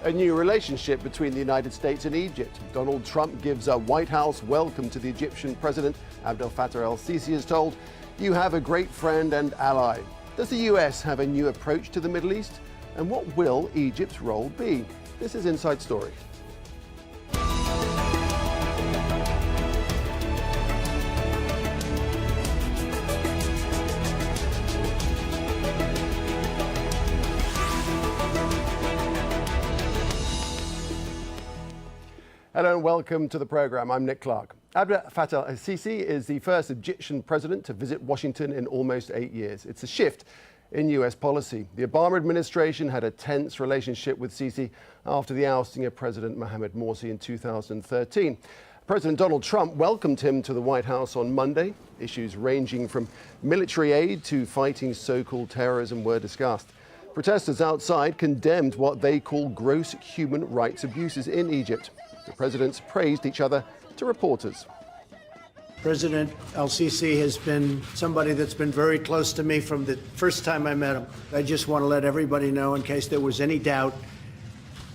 A new relationship between the United States and Egypt. Donald Trump gives a White House welcome to the Egyptian President. Abdel Fattah el-Sisi is told, "You have a great friend and ally." Does the US have a new approach to the Middle East? And what will Egypt's role be? This is Inside Story. Hello and welcome to the program. I'm Nick Clark. Abdel Fattah el-Sisi is the first Egyptian president to visit Washington in almost 8 years. It's a shift in US policy. The Obama administration had a tense relationship with Sisi after the ousting of President Mohamed Morsi in 2013. President Donald Trump welcomed him to the White House on Monday. Issues ranging from military aid to fighting so-called terrorism were discussed. Protesters outside condemned what they call gross human rights abuses in Egypt. The presidents praised each other to reporters. President el-Sisi has been somebody that's been very close to me from the first time I met him. I just want to let everybody know, in case there was any doubt,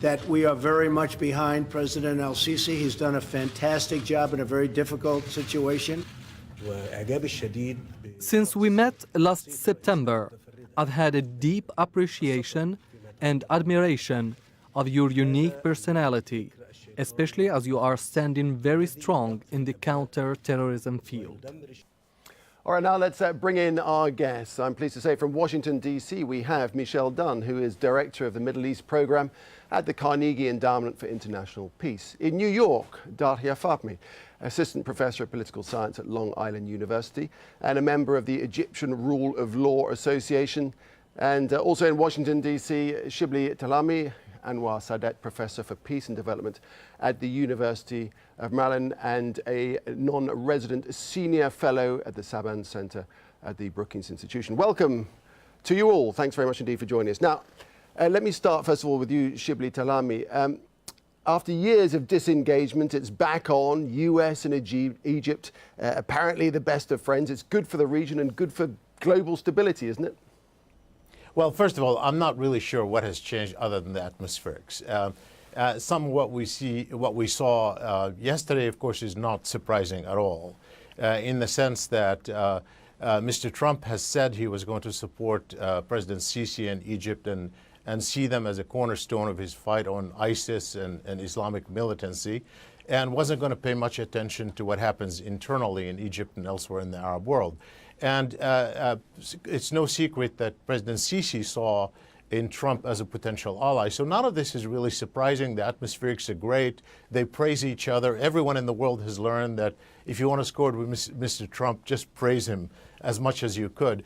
that we are very much behind President el-Sisi. He's done a fantastic job in a very difficult situation. Since we met last September, I've had a deep appreciation and admiration of your unique personality, especially as you are standing very strong in the counter-terrorism field. All right, now let's bring in our guests. I'm pleased to say from Washington, D.C., we have Michelle Dunn, who is Director of the Middle East Program at the Carnegie Endowment for International Peace. In New York, Dalia Fahmy, Assistant Professor of Political Science at Long Island University and a member of the Egyptian Rule of Law Association. And also in Washington, D.C., Shibli Talami, Anwar Sadat Professor for Peace and Development at the University of Maryland and a non-resident senior fellow at the Saban Center at the Brookings Institution. Welcome to you all. Thanks very much indeed for joining us. Now, let me start first of all with you, Shibli Talami. After years of disengagement, it's back on, US and Egypt, apparently the best of friends. It's good for the region and good for global stability, isn't it? Well, first of all, I'm not really sure what has changed other than the atmospherics. Some of what we saw yesterday, of course, is not surprising at all, in the sense that Mr. Trump has said he was going to support President Sisi and Egypt and see them as a cornerstone of his fight on ISIS and Islamic militancy, and wasn't going to pay much attention to what happens internally in Egypt and elsewhere in the Arab world. And it's no secret that President Sisi saw in Trump as a potential ally. So none of this is really surprising. The atmospherics are great. They praise each other. Everyone in the world has learned that if you want to score with Mr. Trump, just praise him as much as you could.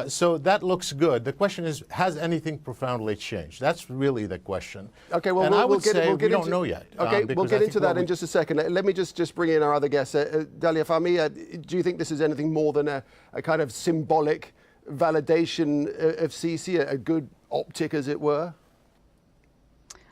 So that looks good. The question is, has anything profoundly changed? That's really the question. Okay, well, and we'll we don't know yet. Okay, we'll get into that in just a second. Let me just bring in our other guest. Dalia Fahmy, do you think this is anything more than a kind of symbolic validation of Sisi, a good optic, as it were?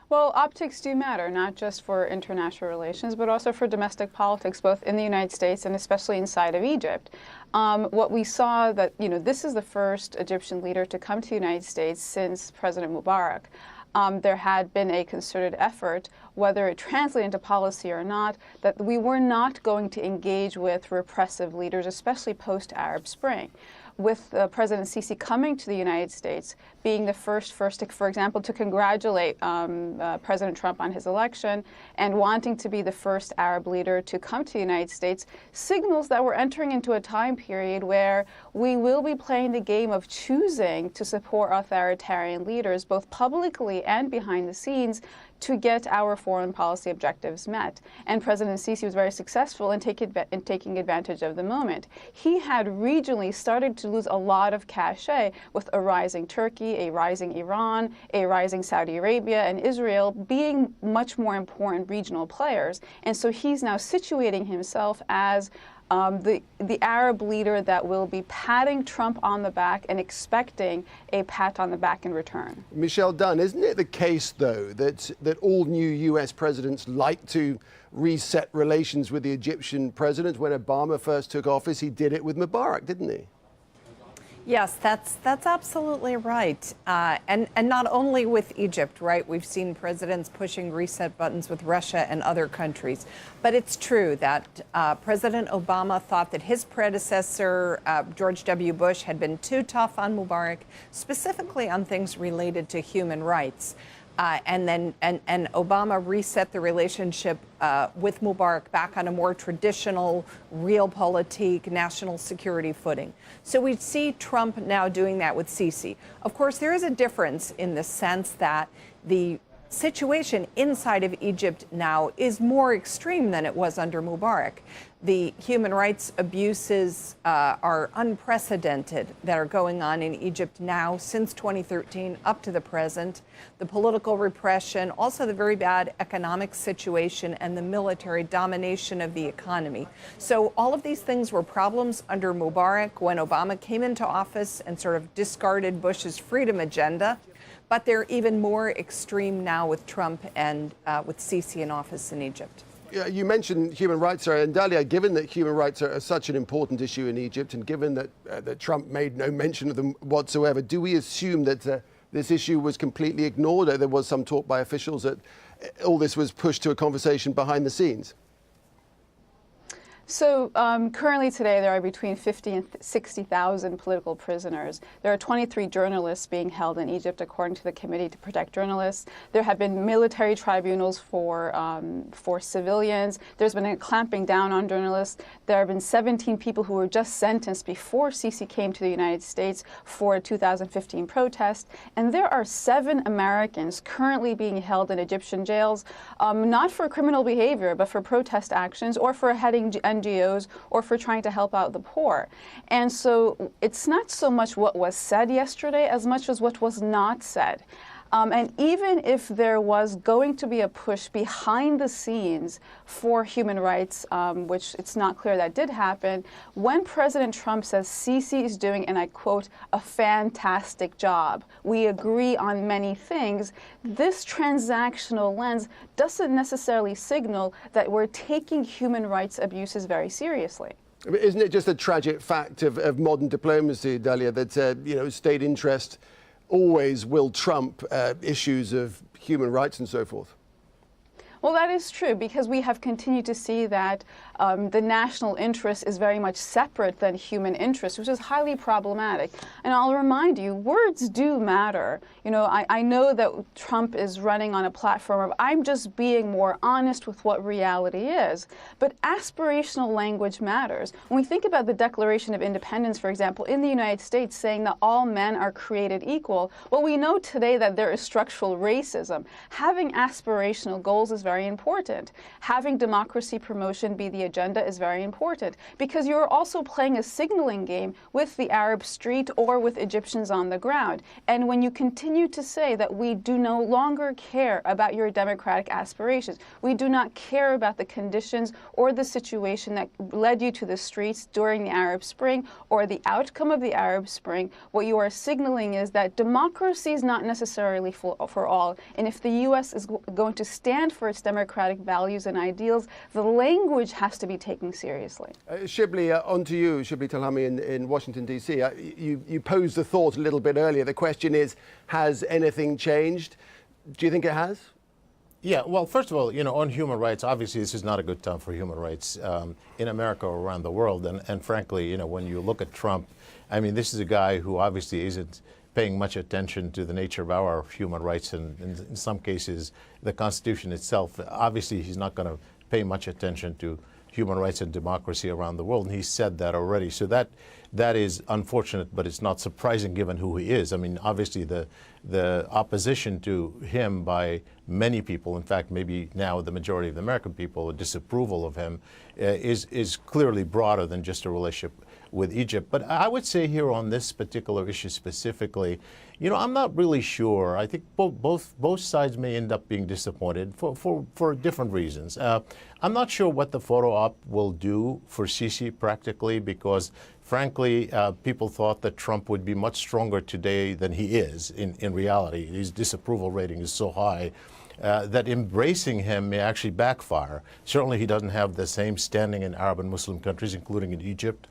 Well, optics do matter, not just for international relations, but also for domestic politics, both in the United States and especially inside of Egypt. What we saw that, this is the first Egyptian leader to come to the United States since President Mubarak. There had been a concerted effort, whether it translated into policy or not, that we were not going to engage with repressive leaders, especially post-Arab Spring. With President Sisi coming to the United States, being the first, for example, to congratulate President Trump on his election and wanting to be the first Arab leader to come to the United States, signals that we're entering into a time period where we will be playing the game of choosing to support authoritarian leaders, both publicly and behind the scenes, to get our foreign policy objectives met. And President Sisi was very successful in taking advantage of the moment. He had regionally started to lose a lot of cachet with a rising Turkey, a rising Iran, a rising Saudi Arabia, and Israel being much more important regional players. And so he's now situating himself as the Arab leader that will be patting Trump on the back and expecting a pat on the back in return. Michelle Dunn, isn't it the case, though, that all new U.S. presidents like to reset relations with the Egyptian president? When Obama first took office, he did it with Mubarak, didn't he? Yes, that's absolutely right. And not only with Egypt, right? We've seen presidents pushing reset buttons with Russia and other countries. But it's true that President Obama thought that his predecessor, George W. Bush, had been too tough on Mubarak, specifically on things related to human rights. And Obama reset the relationship with Mubarak back on a more traditional, realpolitik, national security footing. So we see Trump now doing that with Sisi. Of course, there is a difference in the sense that the situation inside of Egypt now is more extreme than it was under Mubarak. The human rights abuses are unprecedented that are going on in Egypt now since 2013 up to the present. The political repression, also the very bad economic situation and the military domination of the economy. So all of these things were problems under Mubarak when Obama came into office and sort of discarded Bush's freedom agenda. But they're even more extreme now with Trump and with Sisi in office in Egypt. Yeah, you mentioned human rights, and Dalia, given that human rights are such an important issue in Egypt, and given that that Trump made no mention of them whatsoever, do we assume that this issue was completely ignored? There was some talk by officials that all this was pushed to a conversation behind the scenes. So currently today there are between 50 and 60,000 political prisoners. There are 23 journalists being held in Egypt according to the Committee to Protect Journalists. There have been military tribunals for civilians. There's been a clamping down on journalists. There have been 17 people who were just sentenced before Sisi came to the United States for a 2015 protest. And there are 7 Americans currently being held in Egyptian jails, not for criminal behavior, but for protest actions or for heading NGOs or for trying to help out the poor. And so it's not so much what was said yesterday as much as what was not said. And even if there was going to be a push behind the scenes for human rights, which it's not clear that did happen, when President Trump says Sisi is doing, and I quote, a fantastic job, we agree on many things, this transactional lens doesn't necessarily signal that we're taking human rights abuses very seriously. Isn't it just a tragic fact of modern diplomacy, Dalia, that state interest always will trump issues of human rights and so forth? Well, that is true, because we have continued to see that the national interest is very much separate than human interest, which is highly problematic. And I'll remind you, words do matter. I know that Trump is running on a platform of I'm just being more honest with what reality is, but aspirational language matters. When we think about the Declaration of Independence, for example, in the United States saying that all men are created equal, well, we know today that there is structural racism. Having aspirational goals is very important. Having democracy promotion be the agenda is very important, because you're also playing a signaling game with the Arab street or with Egyptians on the ground. And when you continue to say that we do no longer care about your democratic aspirations, we do not care about the conditions or the situation that led you to the streets during the Arab Spring or the outcome of the Arab Spring, what you are signaling is that democracy is not necessarily for all. And if the U.S. is going to stand for its democratic values and ideals, the language has to be taken seriously. Shibli, on to you, Shibli Talhami in Washington, D.C. You posed the thought a little bit earlier. The question is, has anything changed? Do you think it has? Yeah, well, first of all, on human rights, obviously this is not a good time for human rights in America or around the world. And frankly, when you look at Trump, I mean, this is a guy who obviously isn't paying much attention to the nature of our human rights, and in some cases, the Constitution itself. Obviously, he's not going to pay much attention to human rights and democracy around the world, and he said that already. So that is unfortunate, but it's not surprising given who he is. I mean, obviously, the opposition to him by many people, in fact, maybe now the majority of the American people, the disapproval of him is clearly broader than just a relationship with Egypt. But I would say here on this particular issue specifically, I'm not really sure. I think both sides may end up being disappointed for different reasons. I'm not sure what the photo op will do for Sisi practically, because frankly, people thought that Trump would be much stronger today than he is in reality. His disapproval rating is so high that embracing him may actually backfire. Certainly he doesn't have the same standing in Arab and Muslim countries, including in Egypt.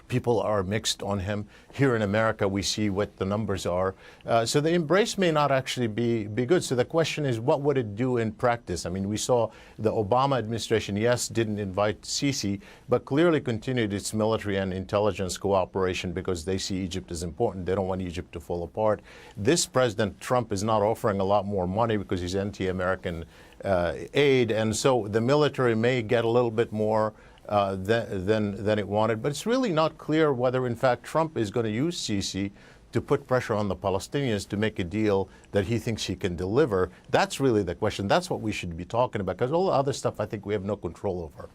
people are mixed on him. Here in America, we see what the numbers are. So the embrace may not actually be good. So the question is, what would it do in practice? I mean, we saw the Obama administration, yes, didn't invite Sisi, but clearly continued its military and intelligence cooperation because they see Egypt as important. They don't want Egypt to fall apart. This President Trump is not offering a lot more money because he's anti-American aid, and so the military may get a little bit more than it wanted. But it's really not clear whether, in fact, Trump is going to use Sisi to put pressure on the Palestinians to make a deal that he thinks he can deliver. That's really the question. That's what we should be talking about, because all the other stuff, I think we have no control over.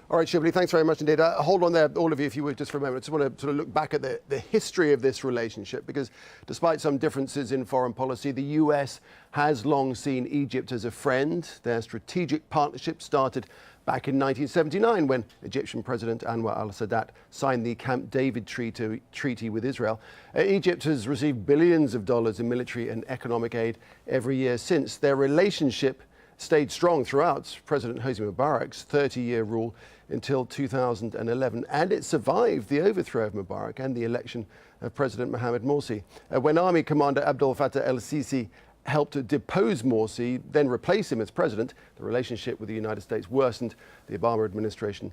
All right, Shibli, thanks very much indeed. Hold on there, all of you, if you would, just for a moment. I just want to sort of look back at the history of this relationship, because despite some differences in foreign policy, the US has long seen Egypt as a friend. Their strategic partnership started back in 1979 when Egyptian President Anwar al-Sadat signed the Camp David treaty with Israel. Egypt has received billions of dollars in military and economic aid every year since. Their relationship stayed strong throughout President Hosni Mubarak's 30-year rule until 2011, and it survived the overthrow of Mubarak and the election of President Mohamed Morsi. When Army Commander Abdel Fattah el-Sisi helped depose Morsi, then replace him as president, the relationship with the United States worsened. The Obama administration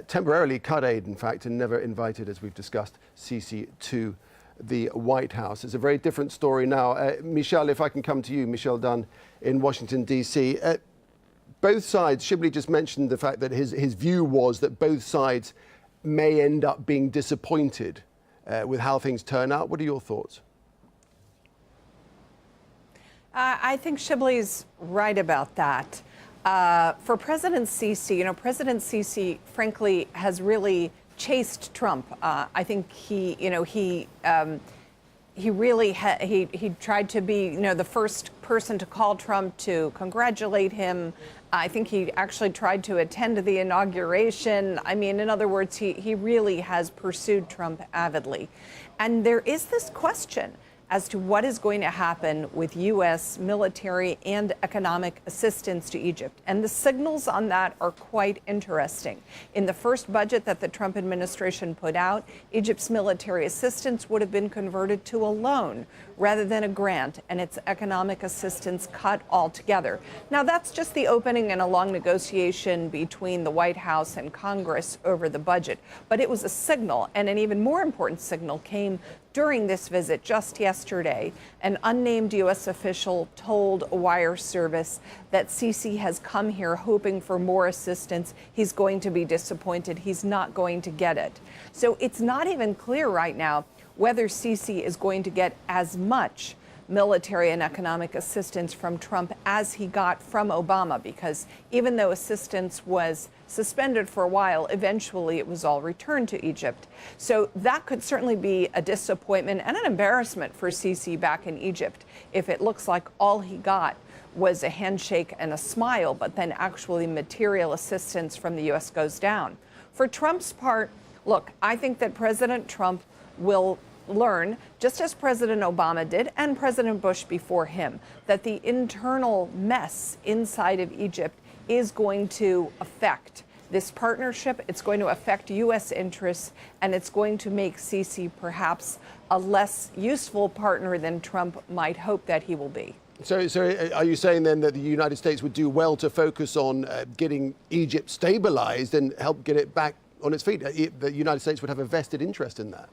temporarily cut aid, in fact, and never invited, as we've discussed, Sisi to the White House. It's a very different story now. Michelle, if I can come to you, Michelle Dunn in Washington, D.C. Both sides, Shibli just mentioned the fact that his view was that both sides may end up being disappointed with how things turn out. What are your thoughts? I think Shibli's right about that. For President Sisi, President Sisi, frankly, has really chased Trump. I think he really he tried to be, the first person to call Trump to congratulate him. I think he actually tried to attend the inauguration. I mean, in other words, he really has pursued Trump avidly. And there is this question as to what is going to happen with U.S. military and economic assistance to Egypt. And the signals on that are quite interesting. In the first budget that the Trump administration put out, Egypt's military assistance would have been converted to a loan rather than a grant, and its economic assistance cut altogether. Now, that's just the opening in a long negotiation between the White House and Congress over the budget. But it was a signal, and an even more important signal came during this visit just yesterday. An unnamed U.S. official told a wire service that Sisi has come here hoping for more assistance. He's going to be disappointed. He's not going to get it. So it's not even clear right now whether Sisi is going to get as much military and economic assistance from Trump as he got from Obama, because even though assistance was suspended for a while, eventually it was all returned to Egypt. So that could certainly be a disappointment and an embarrassment for Sisi back in Egypt if it looks like all he got was a handshake and a smile, but then actually material assistance from the U.S. goes down. For Trump's part, look, I think that President Trump will learn, just as President Obama did and President Bush before him, that the internal mess inside of Egypt is going to affect this partnership. It's going to affect U.S. interests, and it's going to make Sisi perhaps a less useful partner than Trump might hope that he will be. So are you saying then that the United States would do well to focus on getting Egypt stabilized and help get it back on its feet? The United States would have a vested interest in that?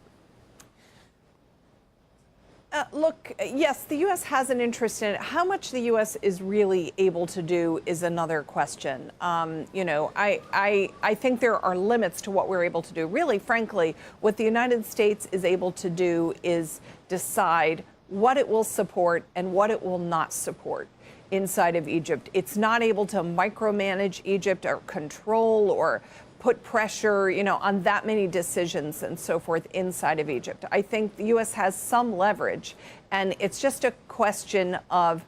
Look, yes, the U.S. has an interest in it. How much the U.S. is really able to do is another question. I think there are limits to what we're able to do. Really, frankly, what the United States is able to do is decide what it will support and what it will not support inside of Egypt. It's not able to micromanage Egypt or control or put pressure, on that many decisions and so forth inside of Egypt. I think the U.S. has some leverage, and it's just a question of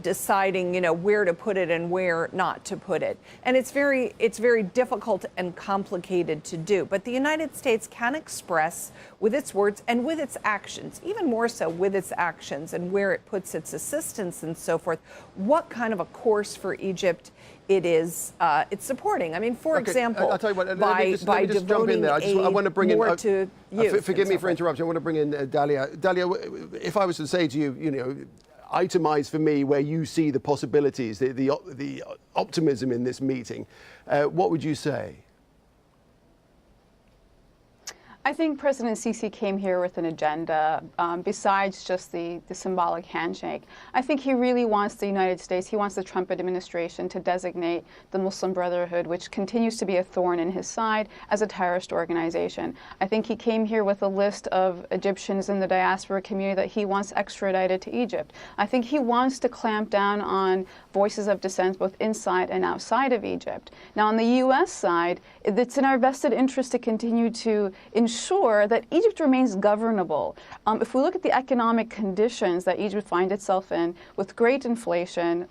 deciding, where to put it and where not to put it. And it's very difficult and complicated to do. But the United States can express with its words and with its actions, even more so with its actions and where it puts its assistance and so forth, what kind of a course for Egypt it's supporting. I mean, for example, I'll tell you what, by let me just jump in there. I want to bring more in, to youth. Forgive me so for forth. interrupting. I want to bring in Dalia. Dalia, if I was to say to you, itemize for me where you see the possibilities, the optimism in this meeting, what would you say? I think President Sisi came here with an agenda besides just the symbolic handshake. I think he really wants the United States, he wants the Trump administration to designate the Muslim Brotherhood, which continues to be a thorn in his side, as a terrorist organization. I think he came here with a list of Egyptians in the diaspora community that he wants extradited to Egypt. I think he wants to clamp down on voices of dissent both inside and outside of Egypt. Now, on the U.S. side, it's in our vested interest to continue to ensure that Egypt remains governable. If we look at the economic conditions that Egypt finds itself in, with great inflation,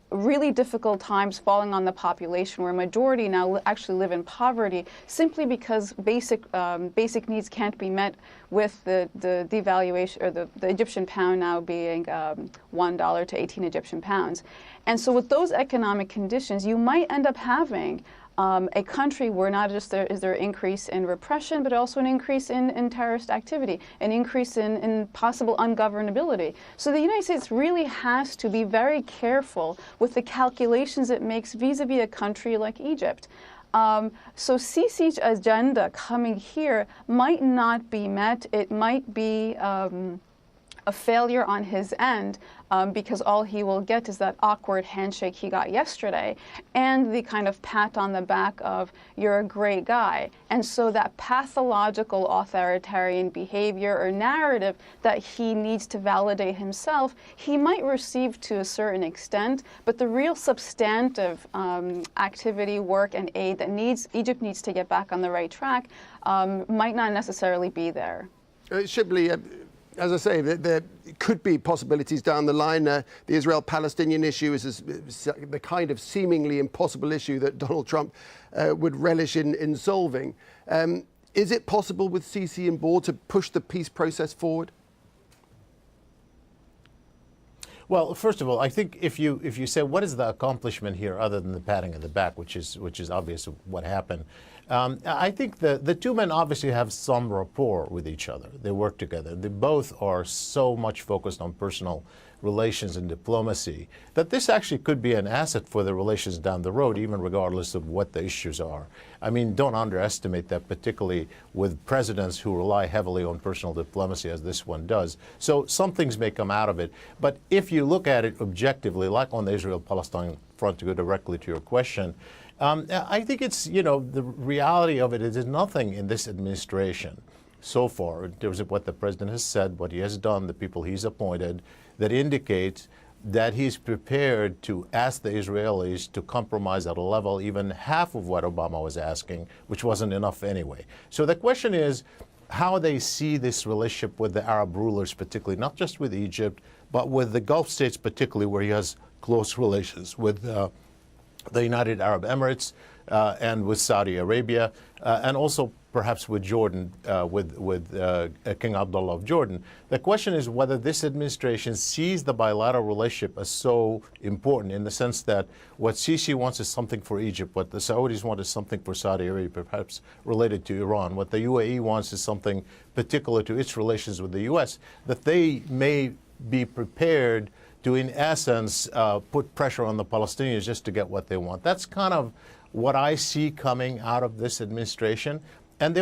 really difficult times falling on the population, where a majority now actually live in poverty simply because basic needs can't be met with the devaluation, or the Egyptian pound now being $1 to 18 Egyptian pounds. And so with those economic conditions, you might end up having a country where not just is there an increase in repression, but also an increase in terrorist activity, an increase in possible ungovernability. So the United States really has to be very careful with the calculations it makes vis-a-vis a country like Egypt. So Sisi's agenda coming here might not be met. It might be a failure on his end, because all he will get is that awkward handshake he got yesterday and the kind of pat on the back of, you're a great guy. And so that pathological authoritarian behavior or narrative that he needs to validate himself, he might receive to a certain extent, but the real substantive activity, work, and aid that Egypt needs to get back on the right track might not necessarily be there. Shibley, as I say, there could be possibilities down the line. The Israel-Palestinian issue is the kind of seemingly impossible issue that Donald Trump would relish in solving. Is it possible with Sisi and board to push the peace process forward? Well, first of all, I think if you say what is the accomplishment here other than the patting on the back, which is obvious what happened, I think the two men obviously have some rapport with each other. They work together. They both are so much focused on personal relations and diplomacy that this actually could be an asset for the relations down the road, even regardless of what the issues are. I mean, don't underestimate that, particularly with presidents who rely heavily on personal diplomacy, as this one does. So some things may come out of it. But if you look at it objectively, like on the Israel-Palestine front, to go directly to your question, I think it's, the reality of it is there's nothing in this administration so far, in terms of what the president has said, what he has done, the people he's appointed, that indicates that he's prepared to ask the Israelis to compromise at a level even half of what Obama was asking, which wasn't enough anyway. So the question is how they see this relationship with the Arab rulers, particularly, not just with Egypt, but with the Gulf states, particularly, where he has close relations with the United Arab Emirates and with Saudi Arabia, and also perhaps with Jordan, with King Abdullah of Jordan. The question is whether this administration sees the bilateral relationship as so important, in the sense that what Sisi wants is something for Egypt, what the Saudis want is something for Saudi Arabia, perhaps related to Iran, what the UAE wants is something particular to its relations with the U.S., that they may be prepared to, in essence, put pressure on the Palestinians just to get what they want. That's kind of what I see coming out of this administration. And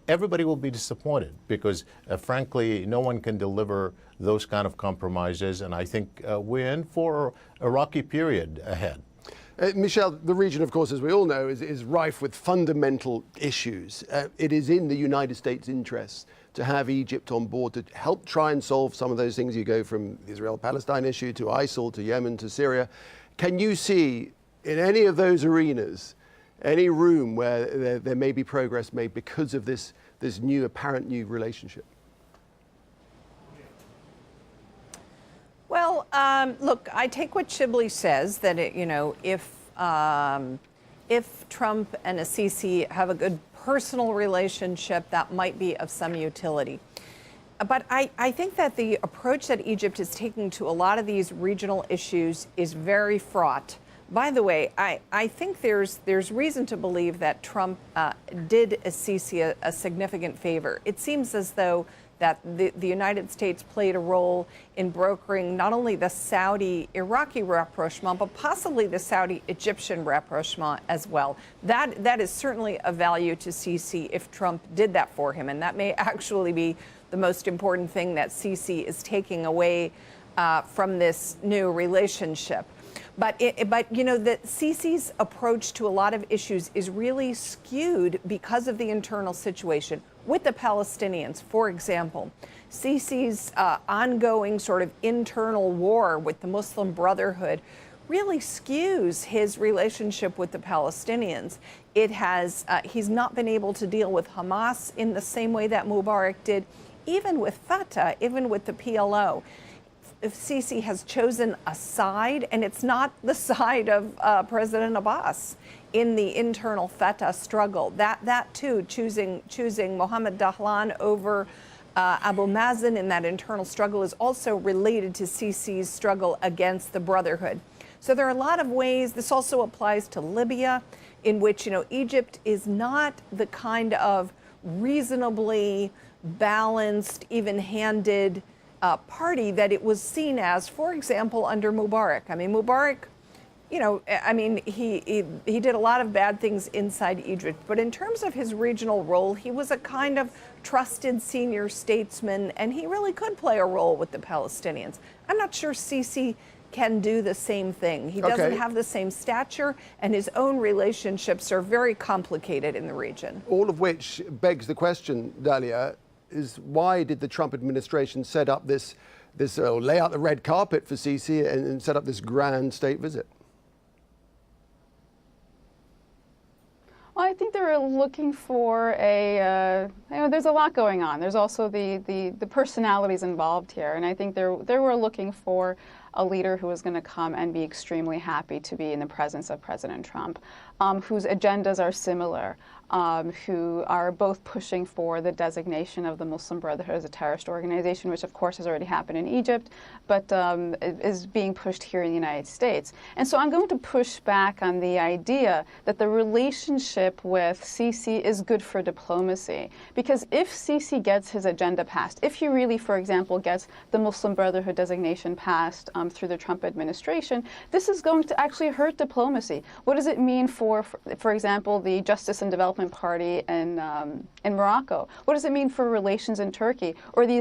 everybody will be disappointed because, frankly, no one can deliver those kind of compromises. And I think we're in for a rocky period ahead. Michelle, the region, of course, as we all know, is rife with fundamental issues. It is in the United States' interests to have Egypt on board to help try and solve some of those things. You go from the Israel-Palestine issue to ISIL, to Yemen, to Syria. Can you see in any of those arenas any room where there may be progress made because of this apparent new relationship? Well, look, I take what Shibli says that if Trump and Assisi have a good personal relationship, that might be of some utility. But I think that the approach that Egypt is taking to a lot of these regional issues is very fraught. By the way, I think there's reason to believe that Trump did Assisi a significant favor. It seems as though that the United States played a role in brokering not only the Saudi-Iraqi rapprochement, but possibly the Saudi-Egyptian rapprochement as well. That is certainly of value to Sisi if Trump did that for him, and that may actually be the most important thing that Sisi is taking away from this new relationship. But that Sisi's approach to a lot of issues is really skewed because of the internal situation with the Palestinians. For example, Sisi's ongoing sort of internal war with the Muslim Brotherhood really skews his relationship with the Palestinians. He's not been able to deal with Hamas in the same way that Mubarak did, even with Fatah, even with the PLO. If Sisi has chosen a side, and it's not the side of President Abbas in the internal Fatah struggle. That too, choosing Mohammed Dahlan over Abu Mazen in that internal struggle is also related to Sisi's struggle against the Brotherhood. So there are a lot of ways. This also applies to Libya, in which Egypt is not the kind of reasonably balanced, even-handed party that it was seen as, for example, under Mubarak. I mean, Mubarak, he did a lot of bad things inside Egypt, but in terms of his regional role, he was a kind of trusted senior statesman, and he really could play a role with the Palestinians. I'm not sure Sisi can do the same thing. He doesn't have the same stature, and his own relationships are very complicated in the region. All of which begs the question, Dalia, is why did the Trump administration set up lay out the red carpet for Sisi and set up this grand state visit? Well, I think they were looking for there's a lot going on. There's also the personalities involved here, and I think they were looking for a leader who was going to come and be extremely happy to be in the presence of President Trump, whose agendas are similar, who are both pushing for the designation of the Muslim Brotherhood as a terrorist organization, which of course has already happened in Egypt, but is being pushed here in the United States. And so I'm going to push back on the idea that the relationship with Sisi is good for diplomacy. Because if Sisi gets his agenda passed, if he really, for example, gets the Muslim Brotherhood designation passed through the Trump administration, this is going to actually hurt diplomacy. What does it mean for example, the Justice and Development Party in Morocco? What does it mean for relations in Turkey or the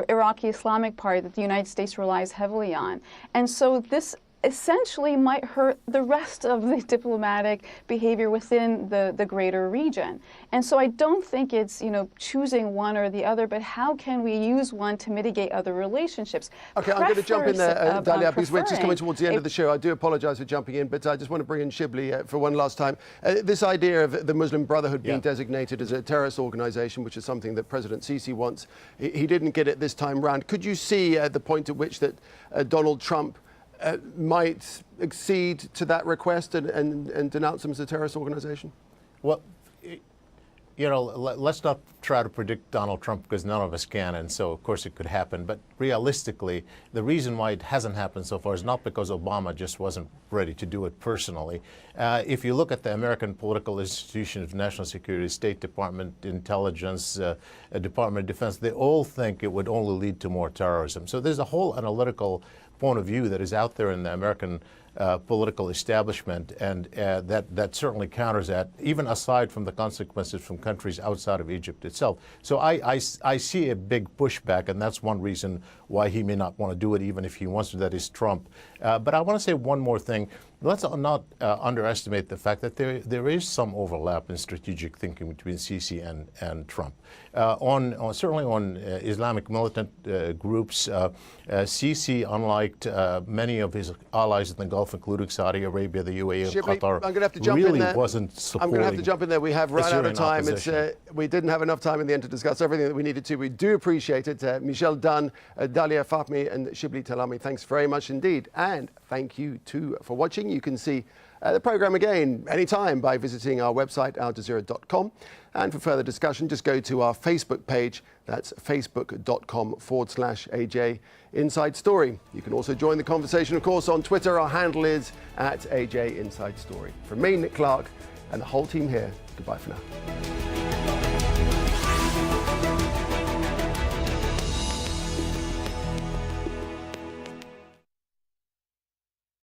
Iraqi Islamic Party that the United States relies heavily on? And so this essentially might hurt the rest of the diplomatic behavior within the greater region. And so I don't think it's, choosing one or the other, but how can we use one to mitigate other relationships? Okay, I'm going to jump in there, Dalia, because we're just coming towards the end of the show. I do apologize for jumping in, but I just want to bring in Shibli for one last time. This idea of the Muslim Brotherhood being designated as a terrorist organization, which is something that President Sisi wants, he didn't get it this time round. Could you see the point at which that Donald Trump might accede to that request and denounce them as a terrorist organization? Well, let's not try to predict Donald Trump, because none of us can, and so of course it could happen. But realistically, the reason why it hasn't happened so far is not because Obama just wasn't ready to do it personally. If you look at the American political institutions, national security, State Department, intelligence, Department of Defense, they all think it would only lead to more terrorism. So there's a whole analytical point of view that is out there in the American political establishment, and that certainly counters that, even aside from the consequences from countries outside of Egypt itself. So I see a big pushback, and that's one reason why he may not want to do it, even if he wants to. That is Trump. But I want to say one more thing. Let's not underestimate the fact that there is some overlap in strategic thinking between Sisi and Trump. Certainly on Islamic militant groups, Sisi, unlike many of his allies in the Gulf Gulf, including Saudi Arabia, the UAE, and Shibli, Qatar, I'm going to have to jump really in there. wasn't supporting. I'm going to have to jump in there. We have run out of Syrian time. opposition. We didn't have enough time in the end to discuss everything that we needed to. We do appreciate it. Michelle Dunn, Dalia Fahmy, and Shibli Talami, thanks very much indeed. And thank you too for watching. You can see the program again anytime by visiting our website, aljazeera.com. And for further discussion, just go to our Facebook page. That's facebook.com/AJ Inside Story. You can also join the conversation, of course, on Twitter. Our handle is @AJ Inside Story. From me, Nick Clark, and the whole team here, goodbye for now.